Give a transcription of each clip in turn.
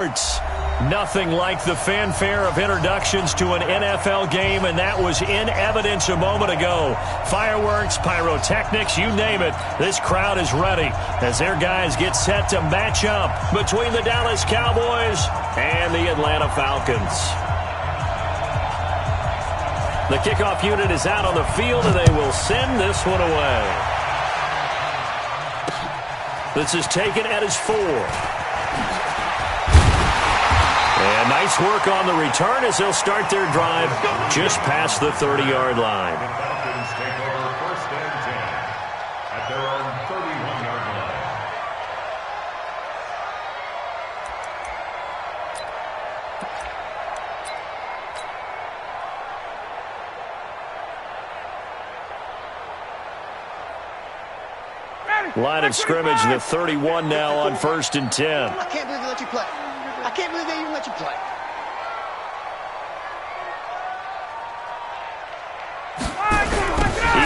Nothing like the fanfare of introductions to an NFL game, and that was in evidence a moment ago. Fireworks, pyrotechnics, you name it. This crowd is ready as their guys get set to match up between the Dallas Cowboys and the Atlanta Falcons. The kickoff unit is out on the field, and they will send this one away. This is taken at his 4. And nice work on the return as they'll start their drive just past the 30-yard line. The Falcons take over first and 10 at their own 31-yard line. Line of scrimmage, the 31 now on first and 10. I can't believe they let you play. I can't believe they even let you play.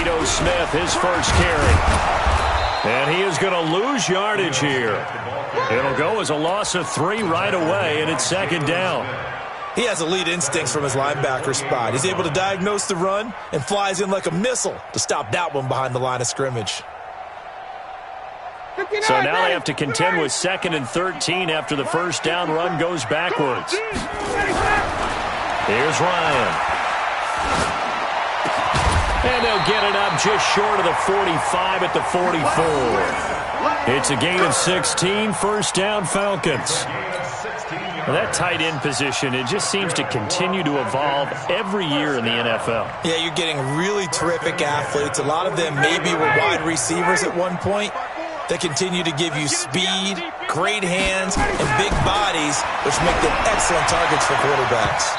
Edo Smith, his first carry. And he is going to lose yardage here. It'll go as a loss of 3 right away, and it's second down. He has elite instincts from his linebacker spot. He's able to diagnose the run and flies in like a missile to stop that one behind the line of scrimmage. So now they have to contend with 2nd and 13 after the first down run goes backwards. Here's Ryan. And they'll get it up just short of the 45 at the 44. It's a gain of 16, first down Falcons. Well, that tight end position, it just seems to continue to evolve every year in the NFL. Yeah, you're getting really terrific athletes. A lot of them maybe were wide receivers at one point. They continue to give you speed, great hands, and big bodies, which make them excellent targets for quarterbacks.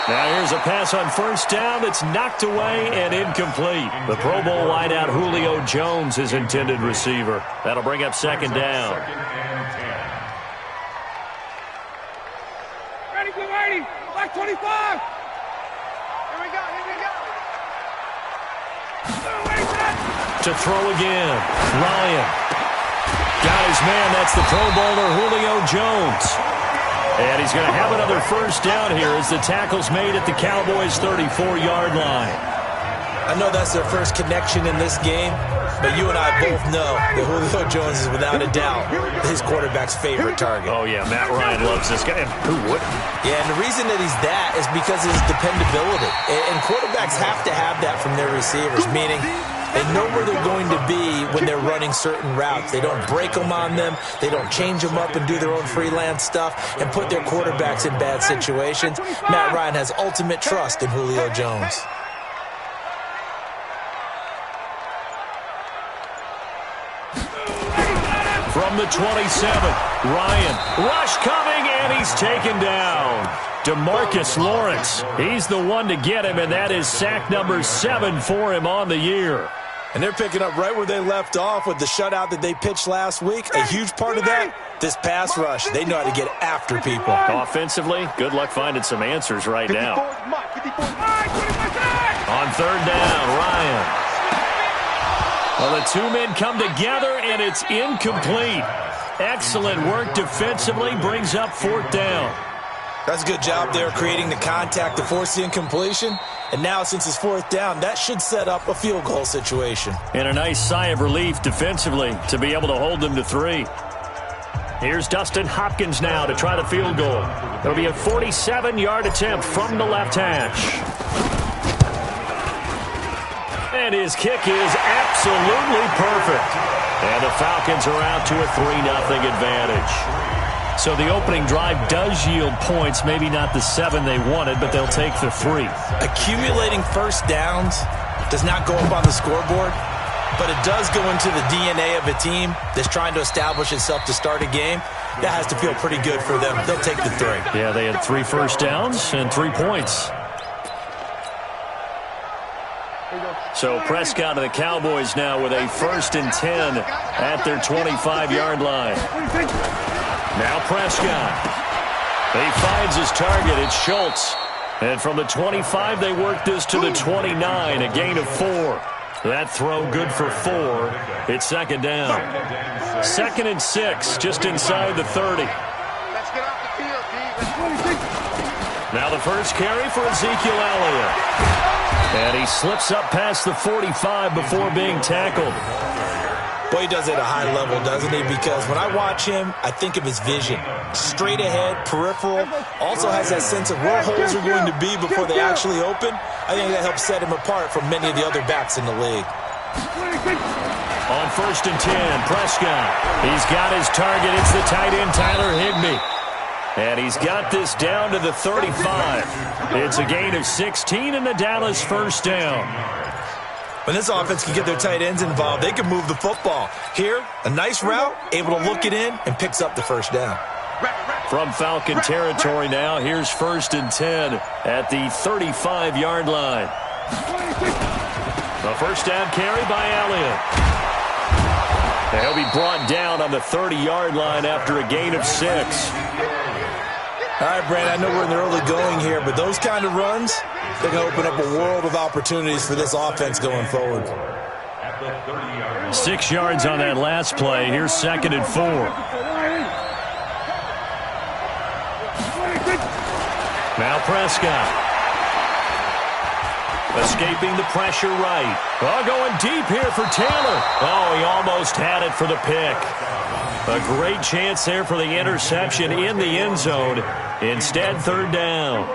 Now here's a pass on first down that's knocked away and incomplete. The Pro Bowl wideout Julio Jones is intended receiver. That'll bring up second down. Ready, get ready. Black 25. Here we go, here we go. To throw again, Ryan. Got his man, that's the Pro Bowler Julio Jones. And he's going to have another first down here as the tackle's made at the Cowboys' 34-yard line. I know that's their first connection in this game, but you and I both know that Julio Jones is without a doubt his quarterback's favorite target. Oh, yeah, Matt Ryan loves this guy. Who wouldn't? Yeah, and the reason that he's that is because of his dependability. And quarterbacks have to have that from their receivers, meaning they know where they're going to be when they're running certain routes. They don't break them on them. They don't change them up and do their own freelance stuff and put their quarterbacks in bad situations. Matt Ryan has ultimate trust in Julio Jones. From the 27, Ryan. Rush coming, and he's taken down. DeMarcus Lawrence. He's the one to get him, and that is sack number 7 for him on the year. And they're picking up right where they left off with the shutout that they pitched last week. A huge part of that, this pass rush. They know how to get after people. Offensively, good luck finding some answers right now. On third down, Ryan. Well, the two men come together, and it's incomplete. Excellent work defensively, brings up fourth down. That's a good job there creating the contact to force the incompletion. And now, since it's fourth down, that should set up a field goal situation. And a nice sigh of relief defensively to be able to hold them to 3. Here's Dustin Hopkins now to try the field goal. It'll be a 47-yard attempt from the left hash. And his kick is absolutely perfect. And the Falcons are out to a 3-0 advantage. So the opening drive does yield points, maybe not the 7 they wanted, but they'll take the 3. Accumulating first downs does not go up on the scoreboard, but it does go into the DNA of a team that's trying to establish itself to start a game. That has to feel pretty good for them. They'll take the 3. Yeah, they had 3 first downs and 3 points. So Prescott and the Cowboys now with a 1st and 10 at their 25-yard line. Now Prescott. He finds his target. It's Schultz. And from the 25, they work this to the 29, a gain of 4. That throw good for 4. It's second down. 2nd and 6, just inside the 30. Let's get off the field. Now the first carry for Ezekiel Elliott. And he slips up past the 45 before being tackled. Boy, he does it at a high level, doesn't he? Because when I watch him, I think of his vision. Straight ahead, peripheral. Also has that sense of where holes are going to be before they actually open. I think that helps set him apart from many of the other backs in the league. On 1st and 10, Prescott. He's got his target. It's the tight end, Tyler Higbee. And he's got this down to the 35. It's a gain of 16 and the Dallas first down. When this offense can get their tight ends involved, they can move the football. Here, a nice route, able to look it in, and picks up the first down. From Falcon territory now, here's 1st and 10 at the 35-yard line. The first down carry by Elliott. And he'll be brought down on the 30-yard line after a gain of 6. All right, Brandon, I know we're in the early going here, but those kind of runs, they're going to open up a world of opportunities for this offense going forward. 6 yards on that last play. Here's 2nd and 4. Now Prescott. Escaping the pressure right. Oh, going deep here for Taylor. Oh, he almost had it for the pick. A great chance there for the interception in the end zone. Instead, 3rd down.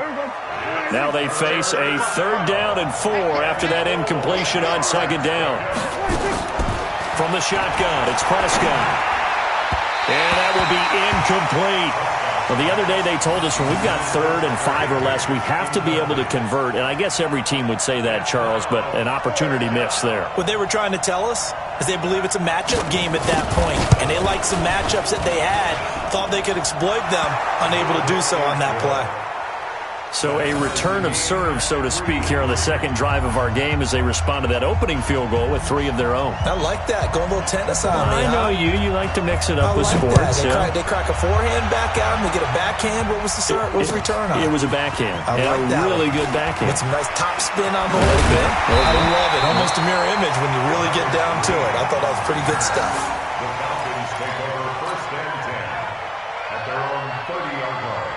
Now they face a 3rd down and 4 after that incompletion on 2nd down. From the shotgun, it's Prescott. And that will be incomplete. Well, the other day they told us when we've got 3rd and 5 or less, we have to be able to convert. And I guess every team would say that, Charles, but an opportunity missed there. What they were trying to tell us is they believe it's a matchup game at that point. And they liked some matchups that they had, thought they could exploit them, unable to do so on that play. So a return of serve, so to speak, here on the 2nd drive of our game as they respond to that opening field goal with 3 of their own. I like that. Going a little tennis on me. I know you. You like to mix it up with like sports. They crack a forehand back out and they get a backhand. What was the return on? It was a backhand. I like that. Really good backhand. With some nice top spin on the whole thing. I love it. Almost a mirror image when you really get down to it. I thought that was pretty good stuff. The Falcons take over 1st and 10 at their own 30-yard line.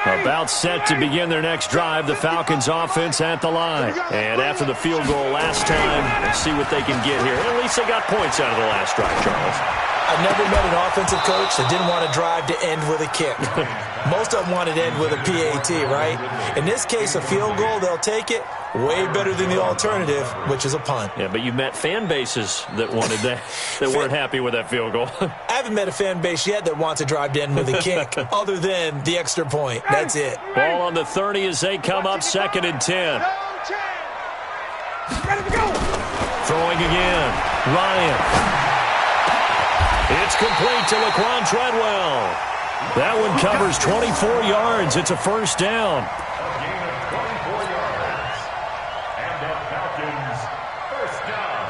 About set to begin their next drive, the Falcons offense at the line. And after the field goal last time, let's see what they can get here. At least they got points out of the last drive, Charles. I've never met an offensive coach that didn't want to drive to end with a kick. Most of them wanted to end with a PAT, right? In this case, a field goal, they'll take it. Way better than the alternative, which is a punt. Yeah, but you've met fan bases that wanted that, that weren't happy with that field goal. I haven't met a fan base yet that wants to drive to end with a kick, other than the extra point. That's it. Ball on the 30 as they come up 2nd and 10. Throwing again. Ryan. It's complete to Laquan Treadwell. That one covers 24 yards. It's a first down. A gain of 24 yards. And the Falcons first down.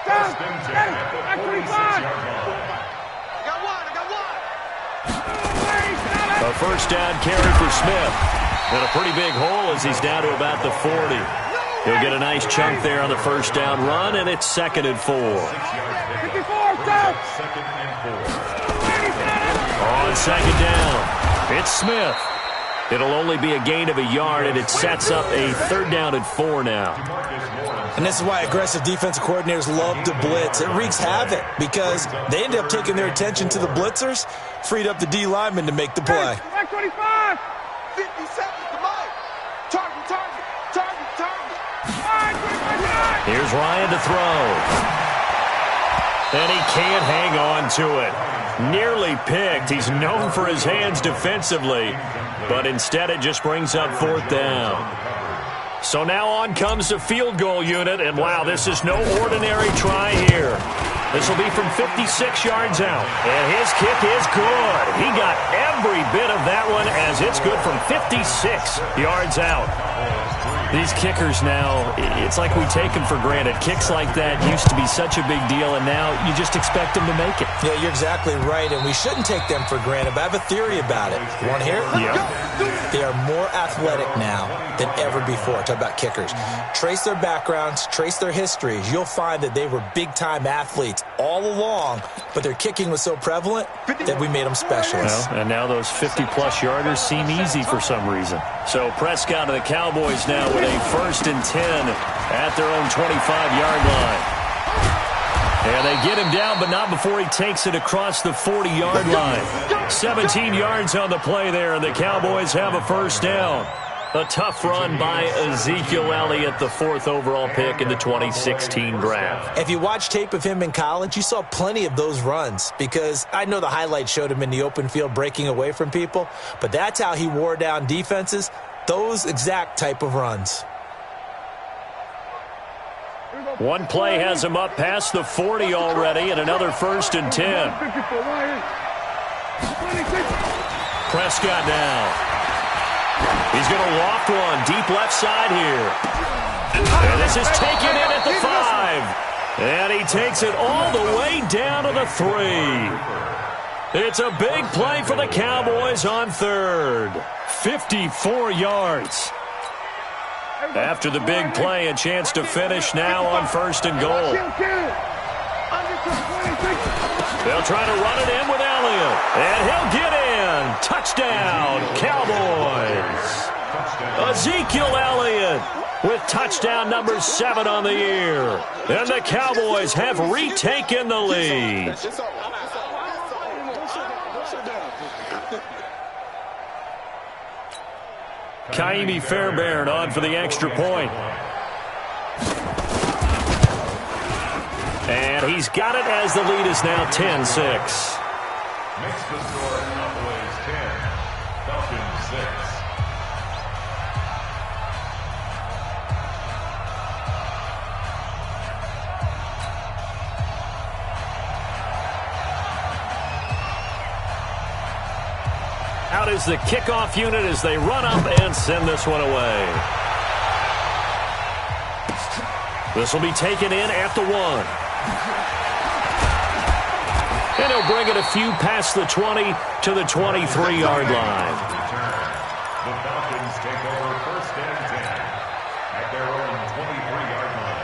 1st and 10 at the 46-yard line. I got one. A first down carry for Smith. And a pretty big hole as he's down to about the 40. He'll get a nice chunk there on the first down run, and it's 2nd and 4. 2nd and 4. On 2nd down, it's Smith. It'll only be a gain of a yard, and it sets up a 3rd down and 4 now. And this is why aggressive defensive coordinators love to blitz. It wreaks havoc because they end up taking their attention to the blitzers, freed up the D lineman to make the play. 25. 50 seconds to mine. Target. Here's Ryan to throw. And he can't hang on to it. Nearly picked. He's known for his hands defensively, but instead it just brings up 4th down. So now on comes the field goal unit, and wow, this is no ordinary try here. This will be from 56 yards out, and his kick is good. He got every bit of that one as it's good from 56 yards out. These kickers now, it's like we take them for granted. Kicks like that used to be such a big deal, and now you just expect them to make it. Yeah, you're exactly right, and we shouldn't take them for granted, but I have a theory about it. You want to hear it? Yeah. They are more athletic now than ever before. Talk about kickers. Trace their backgrounds, trace their histories. You'll find that they were big-time athletes. defense all along, but their kicking was so prevalent that we made them specialists. Well, and now those 50-plus yarders seem easy for some reason. So Prescott and the Cowboys now with a 1st and 10 at their own 25-yard line. And they get him down, but not before he takes it across the 40-yard line. 17 yards on the play there, and the Cowboys have a 1st down. A tough run by Ezekiel Elliott, the 4th overall pick in the 2016 draft. If you watch tape of him in college, you saw plenty of those runs because I know the highlights showed him in the open field breaking away from people, but that's how he wore down defenses, those exact type of runs. One play has him up past the 40 already, and another 1st and 10. Prescott now. He's going to loft one deep left side here. And this is taken in at the 5. And he takes it all the way down to the 3. It's a big play for the Cowboys on 3rd. 54 yards. After the big play, a chance to finish now on 1st and goal. They'll try to run it in with Elliott. And he'll get in. Touchdown, Cowboys. Ezekiel Elliott with touchdown number 7 on the year. And the Cowboys have retaken the lead. Kaimi Fairbairn on for the extra point. And he's got it as the lead is now 10-6. Makes the score Cowboys 10, Falcons 6. Out is the kickoff unit as they run up and send this one away. This will be taken in at the 1. And he'll bring it a few past the 20 to the 23-yard line. The Falcons take over 1st and 10 at their own 23-yard line.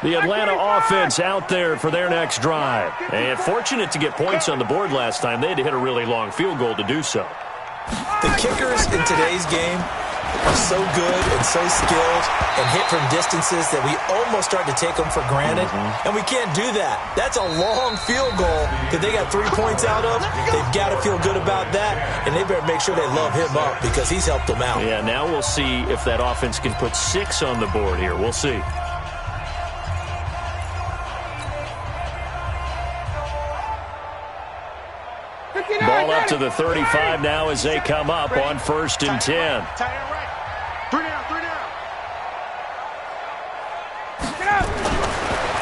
The Atlanta offense out there for their next drive. And fortunate to get points on the board last time. They had to hit a really long field goal to do so. The kickers in today's game are so good and so skilled and hit from distances that we almost start to take them for granted, and we can't do that. That's a long field goal that they got 3 points out of. They've got to feel good about that, and they better make sure they love him up because he's helped them out. Yeah, now we'll see if that offense can put 6 on the board here. We'll see. Ball up to the 35 now as they come up on 1st and 10. 3 down.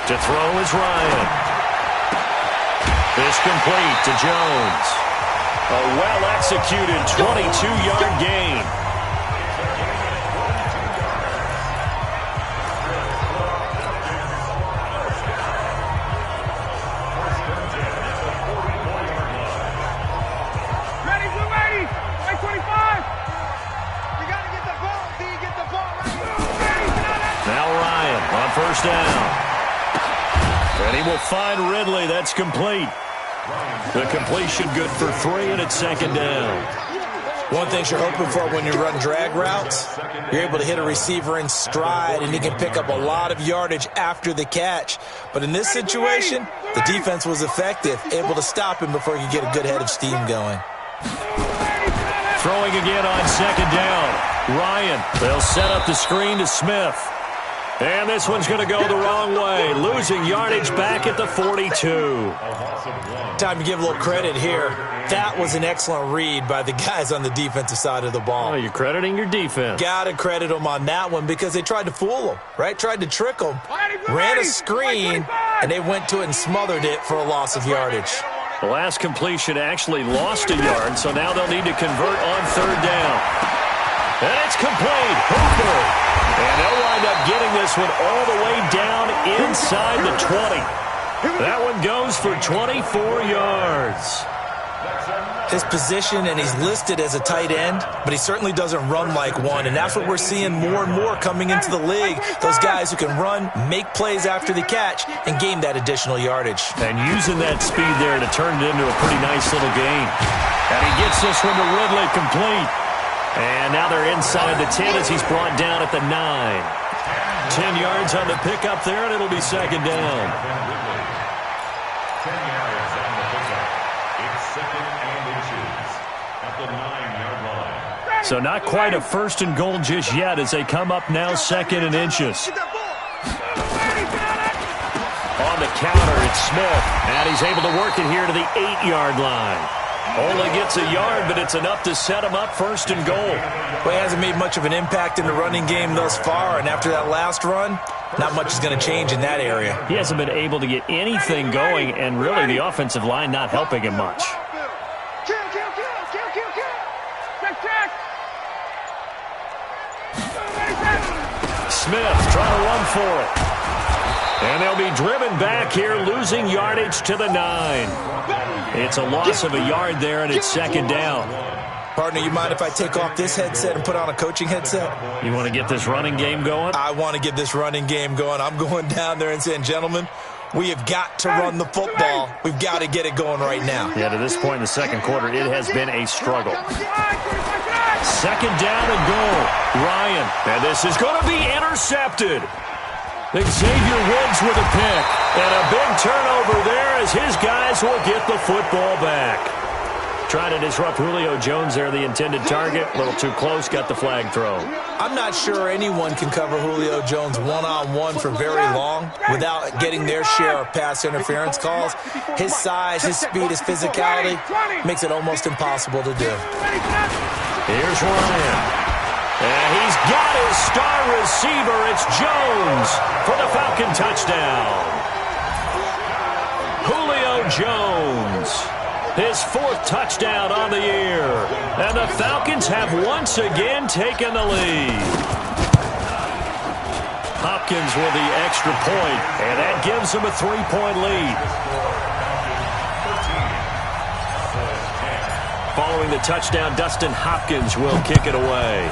To throw is Ryan. This complete to Jones. A well-executed 22-yard gain. On 1st down. And he will find Ridley. That's complete. The completion good for 3, and it's 2nd down. One thing you're hoping for when you run drag routes, you're able to hit a receiver in stride, and he can pick up a lot of yardage after the catch. But in this situation, the defense was effective, able to stop him before he could get a good head of steam going. Throwing again on 2nd down. Ryan, they'll set up the screen to Smith. And this one's going to go the wrong way, losing yardage back at the 42. Time to give a little credit here. That was an excellent read by the guys on the defensive side of the ball. Oh, you're crediting your defense. Got to credit them on that one because they tried to fool them, right? Tried to trick them. Ran a screen, and they went to it and smothered it for a loss of yardage. The last completion actually lost a yard, so now they'll need to convert on 3rd down. And it's complete. Hooper. And they'll wind up getting this one all the way down inside the 20. That one goes for 24 yards. his position, and he's listed as a tight end, but he certainly doesn't run like one, and that's what we're seeing more and more coming into the league. Those guys who can run, make plays after the catch, and gain that additional yardage. And using that speed there to turn it into a pretty nice little gain. And he gets this one to Ridley complete. And now they're inside the 10 as he's brought down at the 9. 10 yards on the pickup there, and it'll be second down. 10 yards on the pickup. It's second and inches at the 9-yard line. So not quite a first and goal just yet as they come up now second and inches. On the counter, it's Smith. And he's able to work it here to the 8-yard line. Only gets a yard, but it's enough to set him up first and goal. Well, he hasn't made much of an impact in the running game thus far, and after that last run, not much is going to change in that area. He hasn't been able to get anything going, and really the offensive line not helping him much. Smith trying to run for it. And they'll be driven back here, losing yardage to the 9. It's a loss of a yard there, and it's second down. Partner, you mind if I take off this headset and put on a coaching headset? You want to get this running game going? I want to get this running game going. I'm going down there and saying, gentlemen, we have got to run the football. We've got to get it going right now. Yeah, to this point in the second quarter, it has been a struggle. Second down and goal. Ryan, and this is going to be intercepted. Xavier Woods with a pick, and a big turnover there as his guys will get the football back. Trying to disrupt Julio Jones there, the intended target. A little too close, got the flag thrown. I'm not sure anyone can cover Julio Jones one-on-one for very long without getting their share of pass interference calls. His size, his speed, his physicality makes it almost impossible to do. Here's Ryan. And he's got his star receiver. It's Jones for the Falcon touchdown. Julio Jones, his 4th touchdown on the year. And the Falcons have once again taken the lead. Hopkins with the extra point, and that gives them a 3-point lead. Following the touchdown, Dustin Hopkins will kick it away.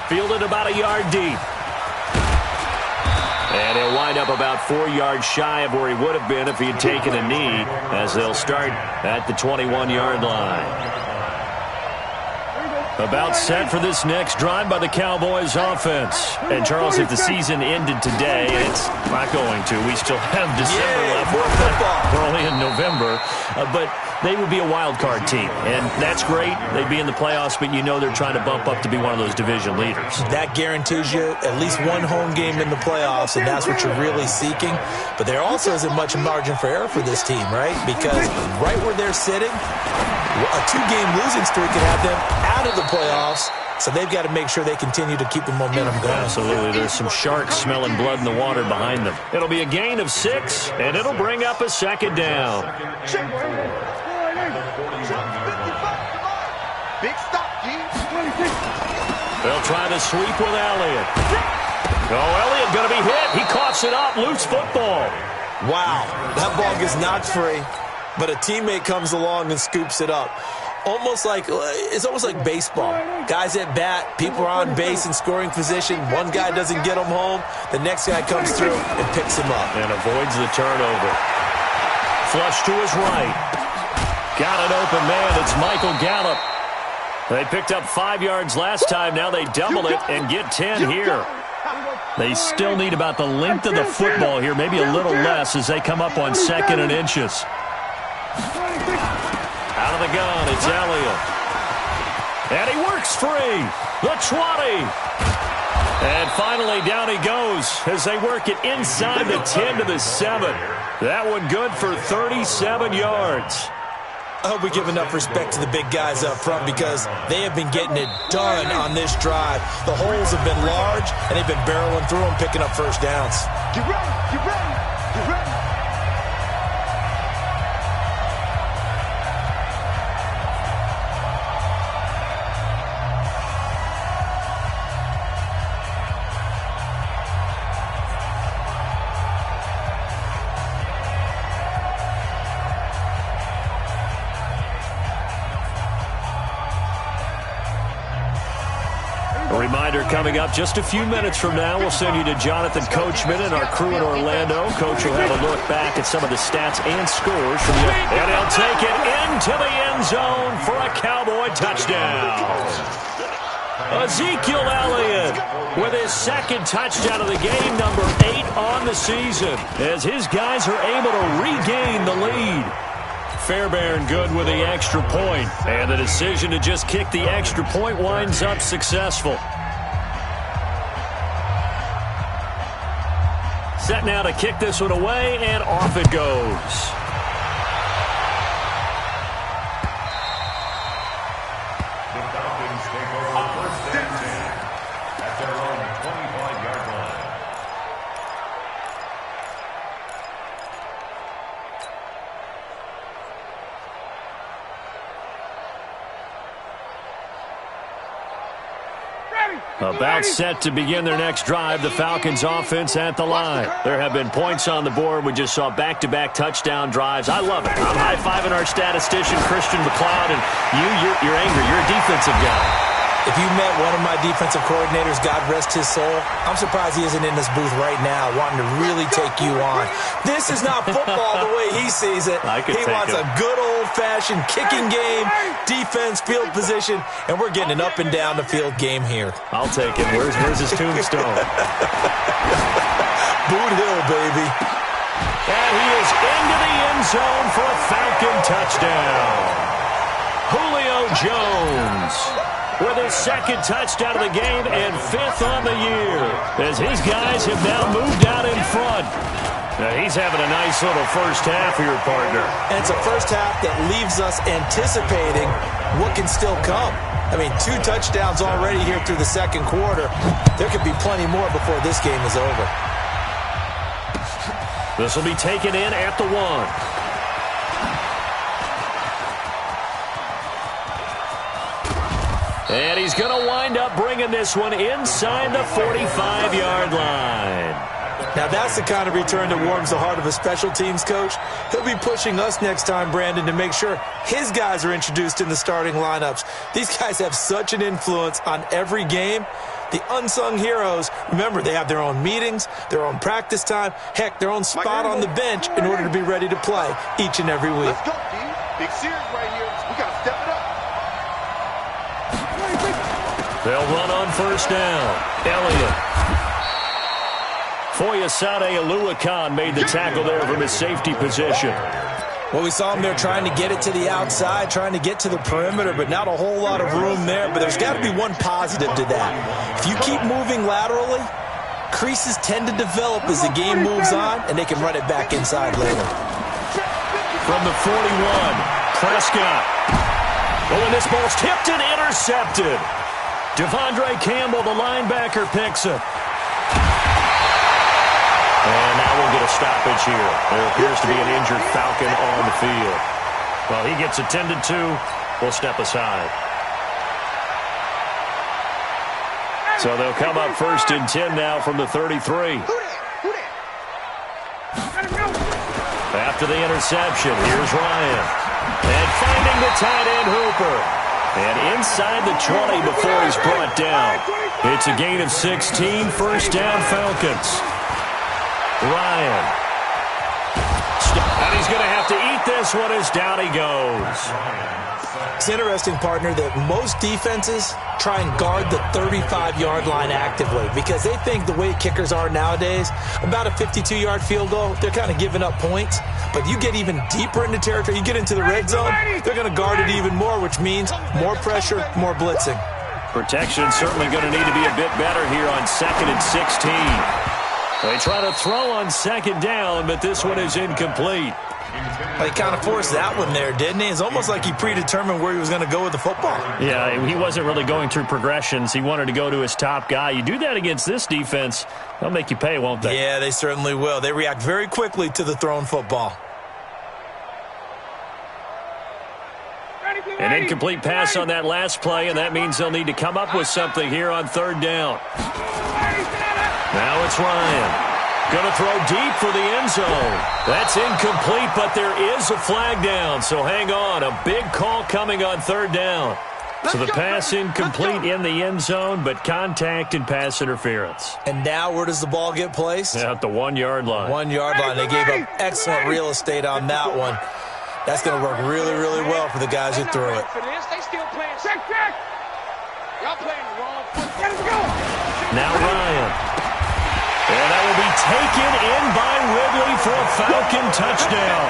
Fielded about a yard deep. And he'll wind up about 4 yards shy of where he would have been if he had taken a knee, as they'll start at the 21-yard line. About set for this next drive by the Cowboys offense. And, Charles, if the season ended today, it's not going to. We still have December left. We're only in November. But they would be a wild card team. And that's great. They'd be in the playoffs, but you know they're trying to bump up to be one of those division leaders. That guarantees you at least one home game in the playoffs, and that's what you're really seeking. But there also isn't much margin for error for this team, right? Because right where they're sitting, a 2-game losing streak can have them out of the playoffs, so they've got to make sure they continue to keep the momentum going. Absolutely. There's some sharks smelling blood in the water behind them. It'll be a gain of 6, and it'll bring up a second down. Big stop, G. They'll try to sweep with Elliott. Oh, Elliott going to be hit. He coughs it up. Loose football. Wow. That ball gets knocked free, but a teammate comes along and scoops it up. It's almost like baseball. Guys at bat, people are on base in scoring position. One guy doesn't get him home. The next guy comes through and picks him up. And avoids the turnover. Flush to his right. Got an open man. It's Michael Gallup. They picked up 5 yards last time. Now they double it and get 10 here. They still need about the length of the football here, maybe a little less as they come up on 2nd and inches. Out of the gun, it's Elliott. And he works free. The 20. And finally, down he goes as they work it inside the 10 to the 7. That one good for 37 yards. I hope we give enough respect to the big guys up front because they have been getting it done on this drive. The holes have been large, and they've been barreling through them, picking up first downs. Get ready, get ready, get ready. coming up just a few minutes from now. We'll send you to Jonathan Coachman and our crew in Orlando. Coach will have a look back at some of the stats and scores from the... And he'll take it into the end zone for a Cowboy touchdown. Ezekiel Elliott with his second touchdown of the game, number 8 on the season, as his guys are able to regain the lead. Fairbairn good with the extra point, and the decision to just kick the extra point winds up successful. Set now to kick this one away, and off it goes. The Falcons take over first and 10 at their own 25-yard line. About set to begin their next drive, the Falcons offense at the line. There have been points on the board. We just saw back-to-back touchdown drives. I love it. I'm high-fiving our statistician, Christian McLeod, and you're angry. You're a defensive guy. If you met one of my defensive coordinators, God rest his soul, I'm surprised he isn't in this booth right now wanting to really take you on. This is not football the way he sees it. He wants a good old-fashioned kicking game, defense, field position, and we're getting an up-and-down-the-field game here. I'll take it. Where's his tombstone? Boot Hill, baby. And he is into the end zone for a Falcon touchdown. Julio Jones with his second touchdown of the game and 5th on the year, as his guys have now moved out in front. Now he's having a nice little first half here, partner. And it's a first half that leaves us anticipating what can still come. I mean, 2 touchdowns already here through the second quarter. There could be plenty more before this game is over. This will be taken in at the 1. And he's going to wind up bringing this one inside the 45-yard line. Now that's the kind of return that warms the heart of a special teams coach. He'll be pushing us next time, Brandon, to make sure his guys are introduced in the starting lineups. These guys have such an influence on every game. The unsung heroes, remember, they have their own meetings, their own practice time, heck, their own spot on the bench in order to be ready to play each and every week. Let's go, D. Big series right here. We got to step it up. They'll run on first down. Elliott. Foyesade Aluakan made the tackle there from his safety position. Well, we saw him there trying to get it to the outside, trying to get to the perimeter, but not a whole lot of room there. But there's got to be one positive to that. If you keep moving laterally, creases tend to develop as the game moves on, and they can run it back inside later. From the 41, Prescott. Oh, and this ball's tipped and intercepted. Devondre Campbell, the linebacker, picks it. And now we'll get a stoppage here. There appears to be an injured Falcon on the field. Well, he gets attended to. We'll step aside. So they'll come up first and 10 now from the 33. After the interception, here's Ryan. And finding the tight end Hooper. And inside the 20 before he's brought down. It's a gain of 16, first down Falcons. Ryan. And he's going to have to eat this one as down he goes. It's interesting, partner, that most defenses try and guard the 35-yard line actively because they think the way kickers are nowadays, about a 52-yard field goal, they're kind of giving up points. But you get even deeper into territory, you get into the red zone, they're going to guard it even more, which means more pressure, more blitzing. Protection certainly going to need to be a bit better here on 2nd and 16. They try to throw on 2nd down, but this one is incomplete. Well, he kind of forced that one there, didn't he? It's almost like he predetermined where he was going to go with the football. Yeah, he wasn't really going through progressions. He wanted to go to his top guy. You do that against this defense, they'll make you pay, won't they? Yeah, they certainly will. They react very quickly to the thrown football. An incomplete pass on that last play, and that means they'll need to come up with something here on 3rd down. Now it's Ryan. Going to throw deep for the end zone. That's incomplete, but there is a flag down, so hang on. A big call coming on 3rd down. So the pass incomplete in the end zone, but contact and pass interference. And now where does the ball get placed? At the 1 yard line. 1 yard line. They gave up excellent real estate on that one. That's going to work really, really well for the guys who threw it. They still playing. Check. Y'all playing the wrong foot. Let it go. Now Ryan. And that will be taken in by Ridley for a Falcon touchdown.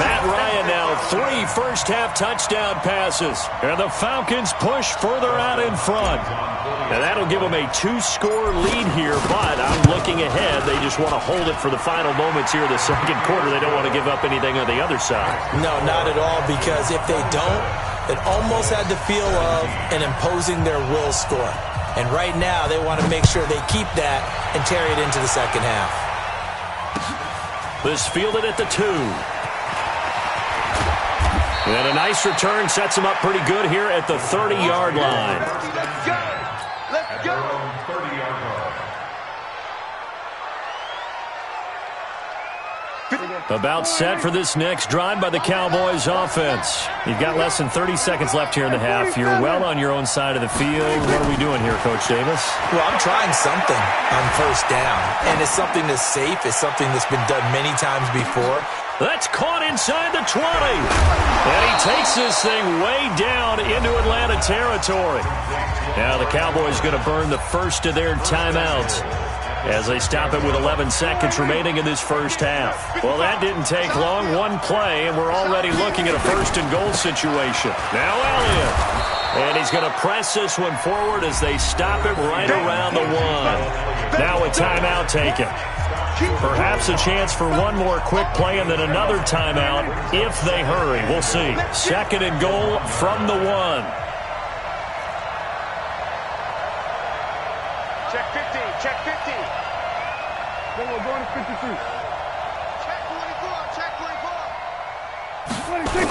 Matt Ryan now 3 first-half touchdown passes. And the Falcons push further out in front. And that'll give them a 2-score lead here, but I'm looking ahead. They just want to hold it for the final moments here of the second quarter. They don't want to give up anything on the other side. No, not at all, because if they don't, it almost had the feel of an imposing their will score. And right now, they want to make sure they keep that and carry it into the second half. This fielded at the 2. And a nice return sets him up pretty good here at the 30-yard line. Let's go. 30-yard line. About set for this next drive by the Cowboys offense. You've got less than 30 seconds left here in the half. You're well on your own side of the field. What are we doing here, Coach Davis? Well, I'm trying something on first down. And it's something that's safe. It's something that's been done many times before. That's caught inside the 20. And he takes this thing way down into Atlanta territory. Now the Cowboys going to burn the first of their timeouts as they stop it with 11 seconds remaining in this first half. Well, that didn't take long. One play, and we're already looking at a first-and-goal situation. Now Elliott. And he's going to press this one forward as they stop it right around the 1. Now a timeout taken. Perhaps a chance for one more quick play and then another timeout if they hurry. We'll see. Second and goal from the 1. Check 15. Check 15. We're going to 52. Check 24. Check 24. 26.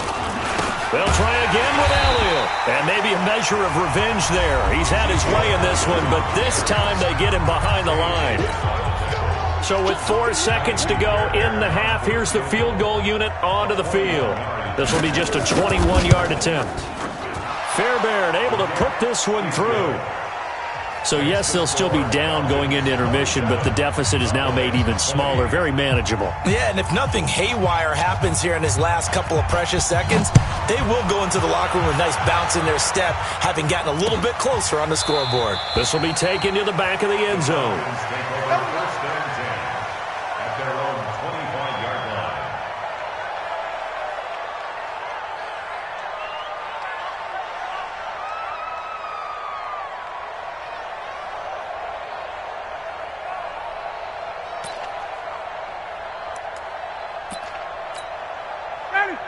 They'll try again with Elliott. And maybe a measure of revenge there. He's had his way in this one, but this time they get him behind the line. So with 4 seconds to go in the half, here's the field goal unit onto the field. This will be just a 21-yard attempt. Fairbairn able to put this one through. So, yes, they'll still be down going into intermission, but the deficit is now made even smaller, very manageable. Yeah, and if nothing haywire happens here in his last couple of precious seconds, they will go into the locker room with a nice bounce in their step, having gotten a little bit closer on the scoreboard. This will be taken to the back of the end zone.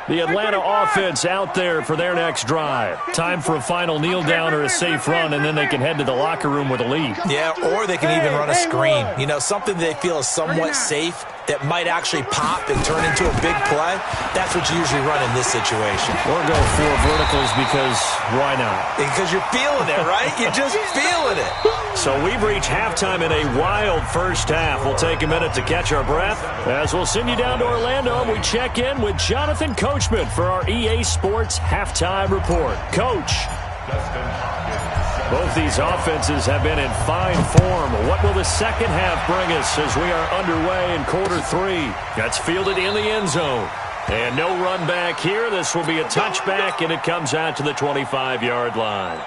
The Atlanta offense out there for their next drive. Time for a final kneel down or a safe run, and then they can head to the locker room with a lead. Yeah, or they can even run a screen. You know, something they feel is somewhat safe that might actually pop and turn into a big play. That's what you usually run in this situation. Or go 4 verticals because why not? Because you're feeling it, right? You're just feeling it. So we've reached halftime in a wild first half. We'll take a minute to catch our breath as we'll send you down to Orlando and we check in with Jonathan Coachman for our EA Sports Halftime Report. Coach. Both these offenses have been in fine form. What will the second half bring us as we are underway in quarter 3? That's fielded in the end zone. And no run back here. This will be a touchback, and it comes out to the 25-yard line.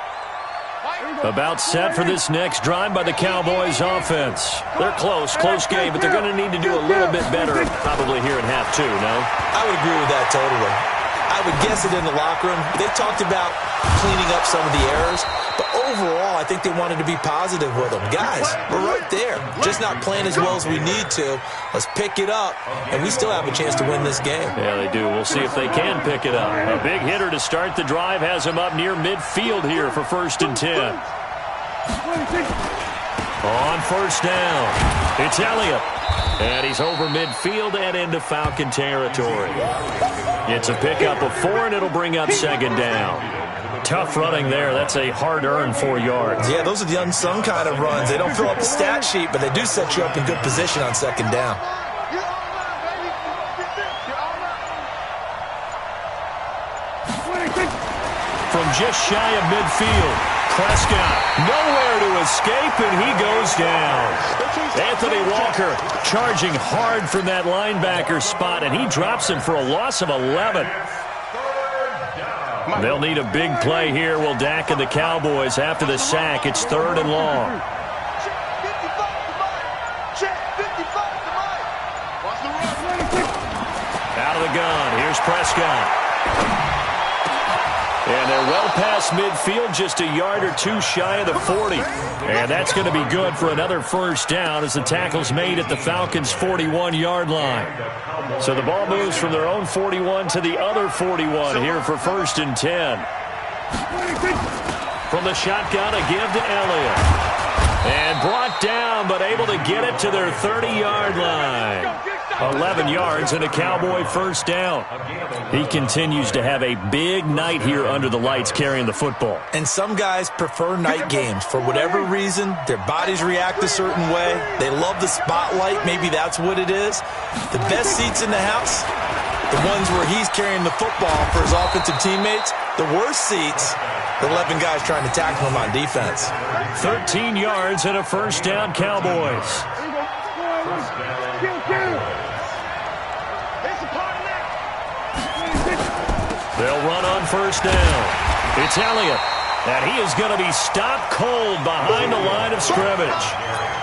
About set for this next drive by the Cowboys offense. They're close game, but they're going to need to do a little bit better probably here in half 2, no? I would agree with that totally. I would guess it in the locker room. They talked about cleaning up some of the errors, but overall, I think they wanted to be positive with them. Guys, we're right there. Just not playing as well as we need to. Let's pick it up, and we still have a chance to win this game. Yeah, they do. We'll see if they can pick it up. A big hitter to start the drive has him up near midfield here for 1st and 10. On first down, it's Elliott. And he's over midfield and into Falcon territory. It's a pickup of 4, and it'll bring up 2nd down. Tough running there. That's a hard-earned 4 yards. Yeah, those are the unsung kind of runs. They don't fill up the stat sheet, but they do set you up in good position on 2nd down. From from just shy of midfield. Prescott nowhere to escape, and he goes down. Anthony Walker charging hard from that linebacker spot, and he drops him for a loss of 11. They'll need a big play here. Will Dak and the Cowboys after the sack. It's 3rd and long. Out of the gun. Here's Prescott. And they're well past midfield, just a yard or two shy of the 40. And that's going to be good for another first down as the tackle's made at the Falcons' 41-yard line. So the ball moves from their own 41 to the other 41 here for 1st and 10. From the shotgun, a give to Elliott. And brought down, but able to get it to their 30-yard line. 11 yards and a Cowboy first down. He continues to have a big night here under the lights carrying the football. And some guys prefer night games. For whatever reason, their bodies react a certain way. They love the spotlight. Maybe that's what it is. The best seats in the house, the ones where he's carrying the football for his offensive teammates. The worst seats, the 11 guys trying to tackle him on defense. 13 yards and a first down, Cowboys. They'll run on first down. It's Elliott, and he is going to be stopped cold behind the line of scrimmage.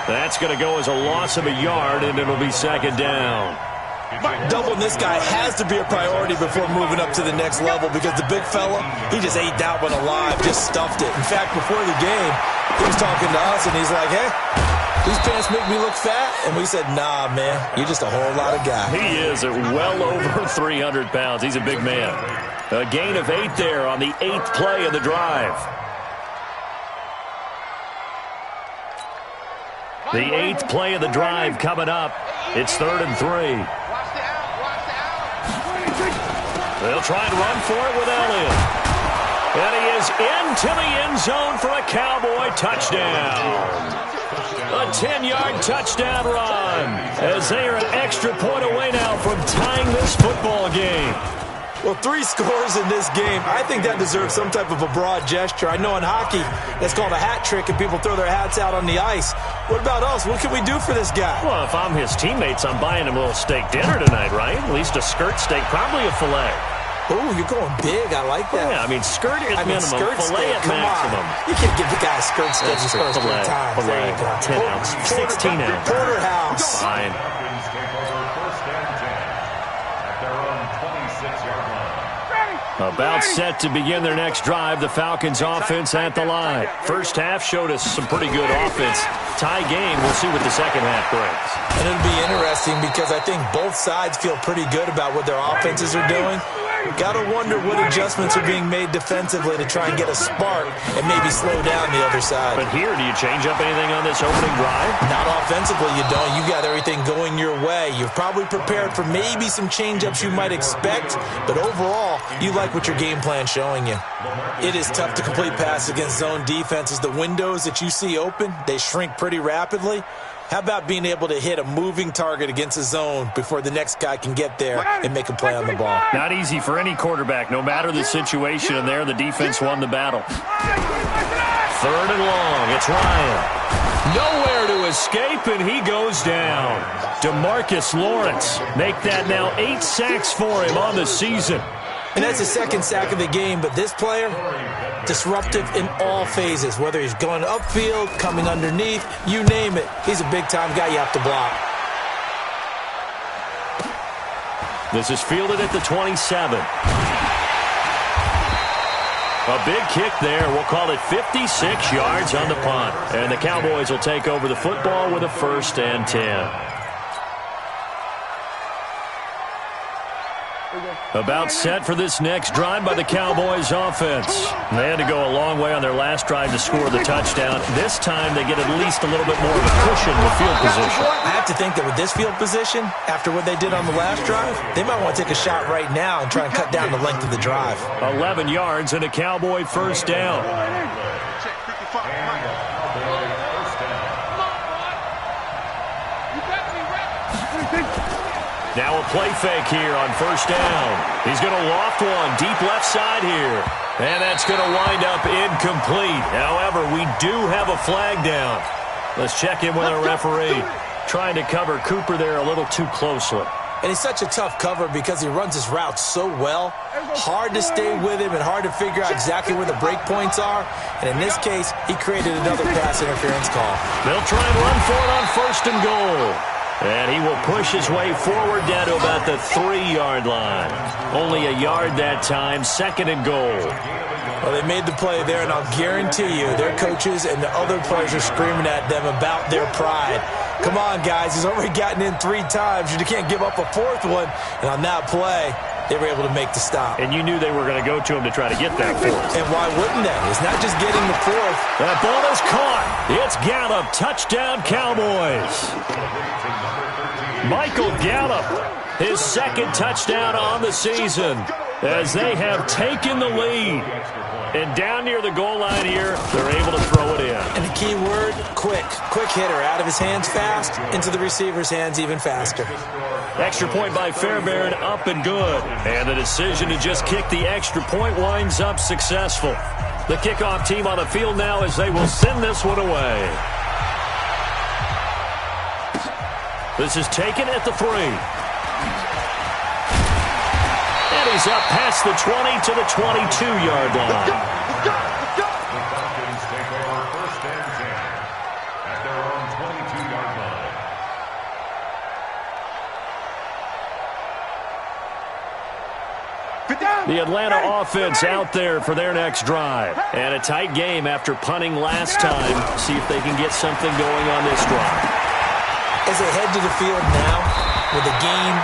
That's going to go as a loss of a yard, and it'll be 2nd down. Doubling this guy has to be a priority before moving up to the next level because the big fella, he just ate that one alive, just stuffed it. In fact, before the game, he was talking to us, and he's like, hey, these pants make me look fat? And we said, nah, man, you're just a whole lot of guy. He is at well over 300 pounds. He's a big man. A gain of 8 there on the 8th play of the drive. The 8th play of the drive coming up. It's 3rd and 3. They'll try and run for it with Elliott. And he is into the end zone for a Cowboy touchdown. A 10-yard touchdown run as they are an extra point away now from tying this football game. Well, 3 scores in this game. I think that deserves some type of a broad gesture. I know in hockey, that's called a hat trick, and people throw their hats out on the ice. What about us? What can we do for this guy? Well, if I'm his teammates, I'm buying him a little steak dinner tonight, right? At least a skirt steak, probably a filet. Oh, you're going big. I like that. Yeah, I mean, skirt at minimum, skirt filet steak, at maximum. On. You can't give the guy a skirt steak his first 3 times. Filet, 10 ounce, 16 ounce. Porterhouse. Fine. Falcons take over 1st and 10 at their own 26-yard line. About set to begin their next drive, the Falcons offense at the line. First half showed us some pretty good offense. Tie game, we'll see what the second half brings. And it'll be interesting because I think both sides feel pretty good about what their offenses are doing. Got to wonder what adjustments are being made defensively to try and get a spark and maybe slow down the other side. But here, do you change up anything on this opening drive? Not offensively, you don't. You got everything going your way. You've probably prepared for maybe some change-ups you might expect, but overall, you like what your game plan's showing you. It is tough to complete passes against zone defenses. The windows that you see open, they shrink pretty rapidly. How about being able to hit a moving target against a zone before the next guy can get there and make a play on the ball? Not easy for any quarterback, no matter the situation, and there the defense won the battle. 3rd and long, it's Ryan. Nowhere to escape, and he goes down. DeMarcus Lawrence make that now 8 sacks for him on the season. And that's the 2nd sack of the game, but this player, disruptive in all phases, whether he's going upfield, coming underneath, you name it. He's a big-time guy you have to block. This is fielded at the 27. A big kick there. We'll call it 56 yards on the punt. And the Cowboys will take over the football with a 1st and 10. About set for this next drive by the Cowboys offense. They had to go a long way on their last drive to score the touchdown. This time they get at least a little bit more of a cushion with field position. I have to think that with this field position, after what they did on the last drive, they might want to take a shot right now and try and cut down the length of the drive. 11 yards and a Cowboy first down. Now a play fake here on first down. He's going to loft one deep left side here. And that's going to wind up incomplete. However, we do have a flag down. Let's check in with our referee. Trying to cover Cooper there a little too closely. And he's such a tough cover because he runs his route so well. Hard to stay with him and hard to figure out exactly where the break points are. And in this case, he created another pass interference call. They'll try and run for it on 1st and goal. And he will push his way forward down to about the 3-yard line. Only a yard that time, 2nd and goal. Well, they made the play there, and I'll guarantee you their coaches and the other players are screaming at them about their pride. Come on, guys. He's already gotten in 3 times. You can't give up a 4th one. And on that play, they were able to make the stop. And you knew they were going to go to him to try to get that 4th. And why wouldn't they? It's not just getting the 4th. That ball is caught. It's Gallup. Touchdown, Cowboys. Michael Gallup, his 2nd touchdown on the season as they have taken the lead. And down near the goal line here, they're able to throw it in. And the key word, quick. Quick hitter. Out of his hands fast, into the receiver's hands even faster. Extra point by Fairbairn, up and good. And the decision to just kick the extra point winds up successful. The kickoff team on the field now as they will send this one away. This is taken at the 3. And he's up past the 20 to the 22-yard line. The Falcons take over 1st and 10 at their own 22-yard line. The Atlanta offense out there for their next drive. And a tight game after punting last time. See if they can get something going on this drive. As they head to the field now, with the game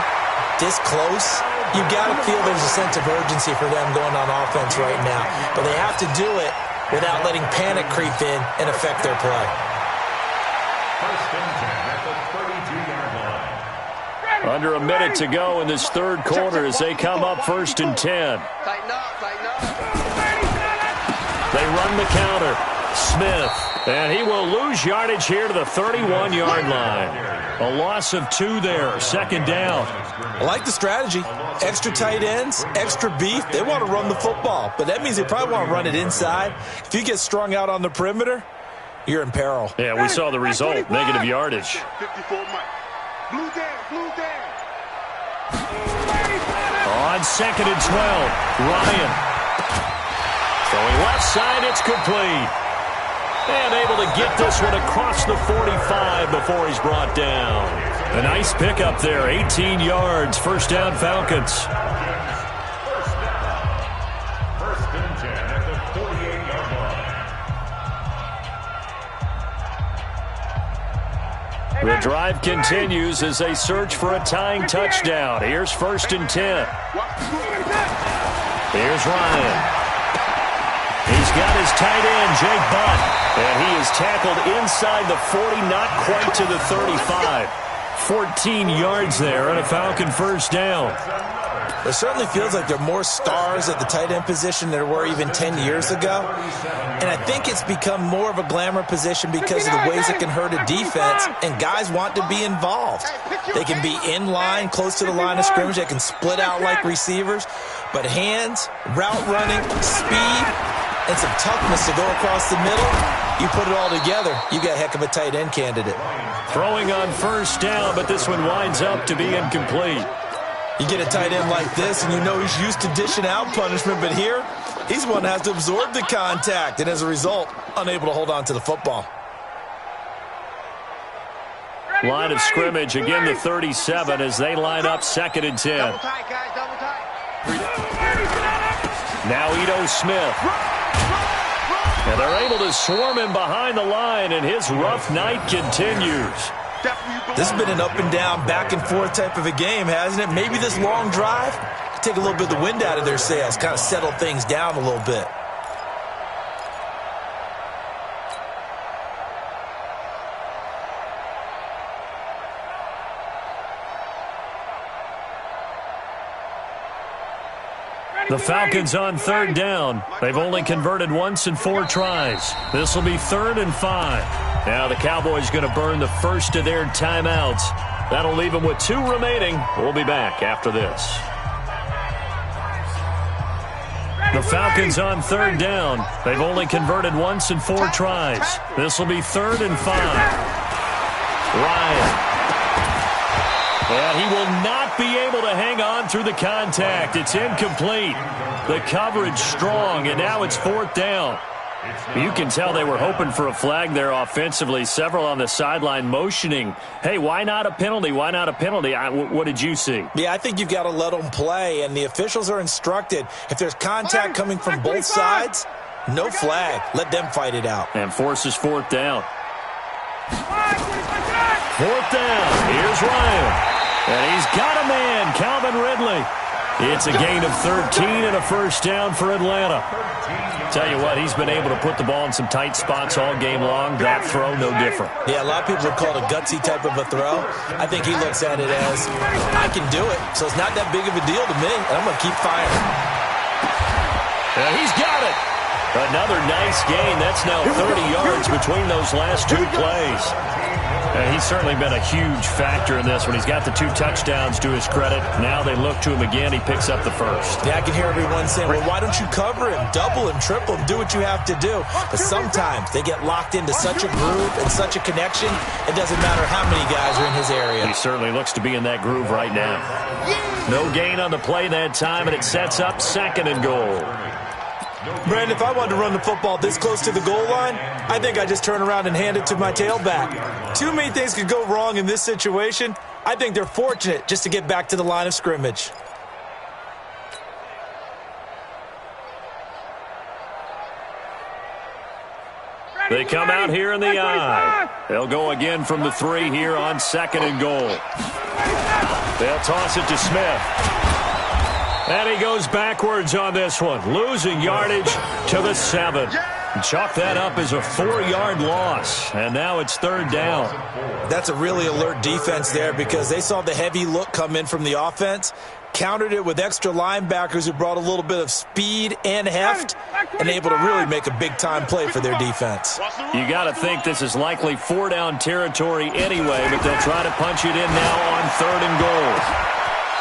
this close, you got to feel there's a sense of urgency for them going on offense right now. But they have to do it without letting panic creep in and affect their play. 1st and 10 at the 32-yard line. Under a minute to go in this 3rd quarter as they come up 1st and 10. Tighten up, tighten up. They run the counter. Smith. And he will lose yardage here to the 31-yard line. A loss of 2 there. 2nd down. I like the strategy. Extra tight ends, extra beef. They want to run the football, but that means they probably want to run it inside. If you get strung out on the perimeter, you're in peril. Yeah, we saw the result. Negative yardage. 54 Mike. Blue down, blue down. On 2nd and 12, Ryan. Throwing left side, it's complete. And able to get this one across the 45 before he's brought down. A nice pickup there, 18 yards, 1st down Falcons. 1st and 10 at the 48-yard line. The drive continues as they search for a tying touchdown. Here's 1st and 10. Here's Ryan. He's got his tight end, Jake Butt. And he is tackled inside the 40, not quite to the 35. 14 yards there and a Falcon 1st down. It certainly feels like there are more stars at the tight end position than there were even 10 years ago. And I think it's become more of a glamour position because of the ways it can hurt a defense, and guys want to be involved. They can be in line, close to the line of scrimmage. They can split out like receivers. But hands, route running, speed, and some toughness to go across the middle, you put it all together, you got a heck of a tight end candidate. Throwing on 1st down, but this one winds up to be incomplete. You get a tight end like this, and you know he's used to dishing out punishment, but here, he's one that has to absorb the contact, and as a result, unable to hold on to the football. Line of scrimmage, again the 37 as they line up 2nd and 10. Double tight, guys, double tight. Now Ito Smith. And they're able to swarm him behind the line, and his rough night continues. This has been an up and down, back and forth type of a game, hasn't it? Maybe this long drive could take a little bit of the wind out of their sails, kind of settle things down a little bit. The Falcons on 3rd down. They've only converted once in 4 tries. This will be 3rd and 5. Now the Cowboys going to burn the first of their timeouts. That'll leave them with 2 remaining. We'll be back after this. The Falcons on third down. They've only converted once in 4 tries. This will be 3rd and 5. Ryan. And he will not be able to hang on through the contact. It's incomplete. The coverage strong, and now it's 4th down. You can tell they were hoping for a flag there offensively. Several on the sideline motioning, hey, why not a penalty? Why not a penalty? What did you see? Yeah, I think you've got to let them play, and the officials are instructed. If there's contact coming from both sides, no flag. Let them fight it out. And forces 4th down. 4th down. Here's Ryan. And he's got a man, Calvin Ridley. It's a gain of 13 and a 1st down for Atlanta. Tell you what, he's been able to put the ball in some tight spots all game long. That throw, no different. Yeah, a lot of people would call it a gutsy type of a throw. I think he looks at it as, I can do it, so it's not that big of a deal to me, and I'm going to keep firing. And he's got it. Another nice gain. That's now 30 yards between those last 2 plays. And he's certainly been a huge factor in this when he's got the 2 touchdowns to his credit. Now they look to him again. He picks up the 1st. Yeah, I can hear everyone saying, well, why don't you cover him, double him, triple him, do what you have to do. But sometimes they get locked into such a groove and such a connection, it doesn't matter how many guys are in his area. He certainly looks to be in that groove right now. No gain on the play that time, and it sets up 2nd and goal. Brandon, if I wanted to run the football this close to the goal line, I think I just turn around and hand it to my tailback. Too many things could go wrong in this situation. I think they're fortunate just to get back to the line of scrimmage. They come out here in the eye. They'll go again from the 3 here on 2nd and goal. They'll toss it to Smith. And he goes backwards on this one, losing yardage to the 7. Chalk that up as a 4-yard loss, and now it's 3rd down. That's a really alert defense there because they saw the heavy look come in from the offense, countered it with extra linebackers who brought a little bit of speed and heft, and able to really make a big-time play for their defense. You got to think this is likely 4-down territory anyway, but they'll try to punch it in now on 3rd and goal.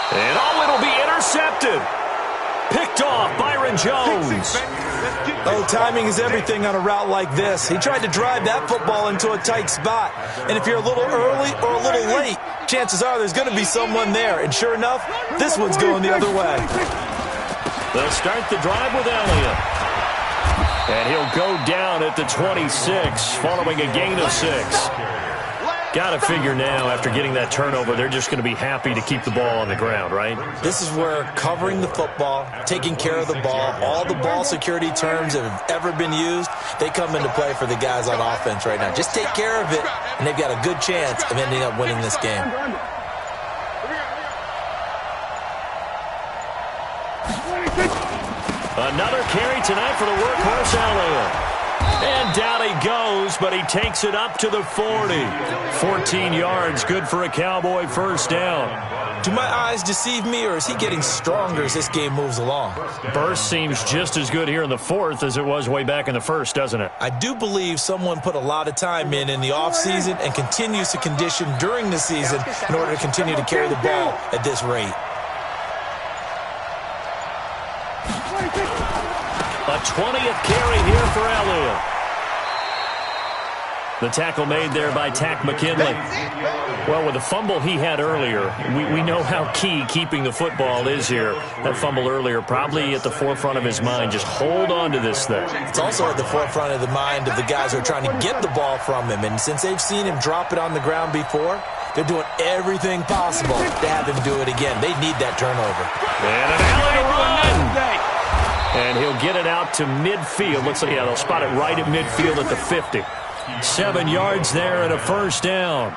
And it'll be intercepted. Picked off Byron Jones. Oh, timing is everything on a route like this. He tried to drive that football into a tight spot. And if you're a little early or a little late, chances are there's going to be someone there. And sure enough, this one's going the other way. They'll start the drive with Elliott. And he'll go down at the 26 following a gain of 6. Got to figure now, after getting that turnover, they're just going to be happy to keep the ball on the ground, right? This is where covering the football, taking care of the ball, all the ball security terms that have ever been used, they come into play for the guys on offense right now. Just take care of it, and they've got a good chance of ending up winning this game. Another carry tonight for the workhorse Elliott. And down he goes, but he takes it up to the 40. 14 yards, good for a Cowboy 1st down. Do my eyes deceive me, or is he getting stronger as this game moves along? Burst seems just as good here in the 4th as it was way back in the 1st, doesn't it? I do believe someone put a lot of time in the offseason and continues to condition during the season in order to continue to carry the ball at this rate. A 20th carry here for Elliott. The tackle made there by Tack McKinley. Well, with the fumble he had earlier, we know how key keeping the football is here. That fumble earlier probably at the forefront of his mind. Just hold on to this thing. It's also at the forefront of the mind of the guys who are trying to get the ball from him. And since they've seen him drop it on the ground before, they're doing everything possible to have him do it again. They need that turnover. And an Elliott run. And he'll get it out to midfield. Looks like, yeah, they'll spot it right at midfield at the 50. 7 yards there and a 1st down.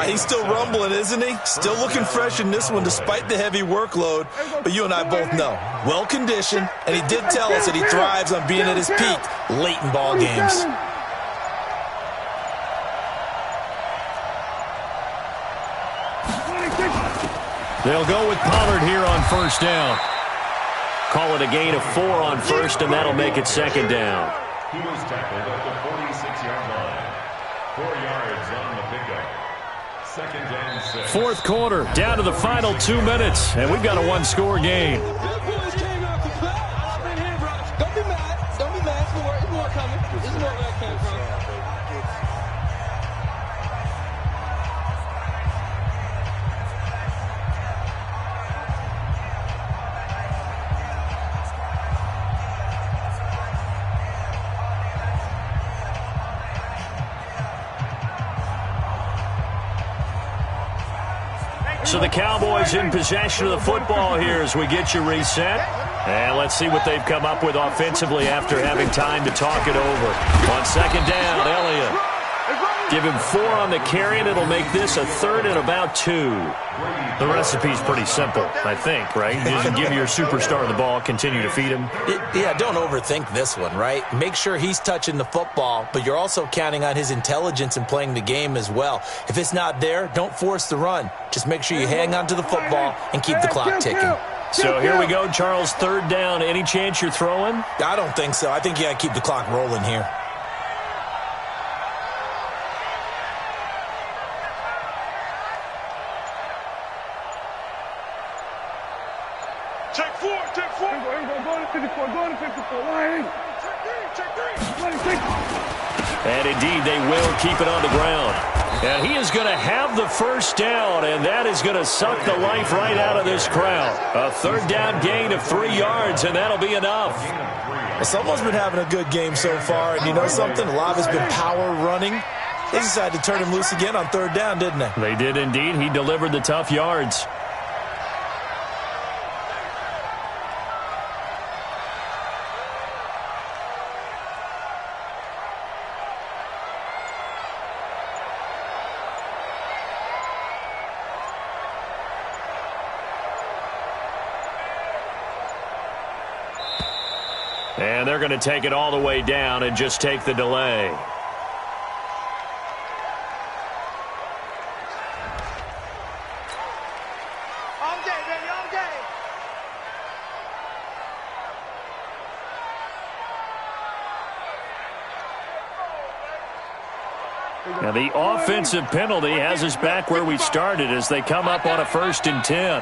He's still rumbling, isn't he? Still looking fresh in this one despite the heavy workload. But you and I both know, well-conditioned, and he did tell us that he thrives on being at his peak late in ball games. They'll go with Pollard here on 1st down. Call it a gain of 4 on 1st, and that'll make it 2nd down. He was tackled at the 46-yard line. 4 yards on the pickup. 2nd and 6. 4th quarter, down to the final 2 minutes, and we've got a 1-score game. So the Cowboys in possession of the football here as we get you reset. And let's see what they've come up with offensively after having time to talk it over. On second down, Elliott. Give him 4 on the carry, and it'll make this a 3rd and about 2. The recipe's pretty simple, I think, right? You just give your superstar the ball, continue to feed him. Yeah, don't overthink this one, right? Make sure he's touching the football, but you're also counting on his intelligence in playing the game as well. If it's not there, don't force the run. Just make sure you hang on to the football and keep the clock ticking. So here we go, Charles, 3rd down. Any chance you're throwing? I don't think so. I think you got to keep the clock rolling here. Check 4. Go to 54. And indeed, they will keep it on the ground. And he is going to have the first down, and that is going to suck the life right out of this crowd. A 3rd down gain of 3 yards, and that'll be enough. Well, someone's been having a good game so far, and you know something? A lot has been power running. They decided to turn him loose again on 3rd down, didn't they? They did indeed. He delivered the tough yards. And they're going to take it all the way down and just take the delay. All day, baby, all day. Now the offensive penalty has us back where we started as they come up on a 1st and 10.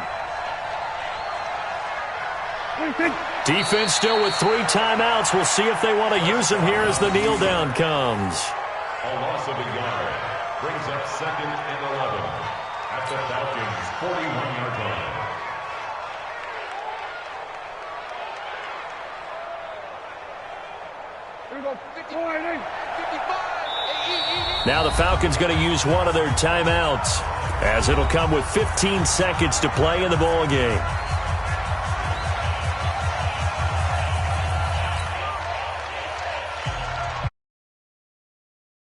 Defense still with 3 timeouts. We'll see if they want to use them here as the kneel down comes. A loss of a yard brings up 2nd and 11 at the Falcons' 41-yard line. Here we go. 55. Now the Falcons going to use one of their timeouts as it'll come with 15 seconds to play in the ball game.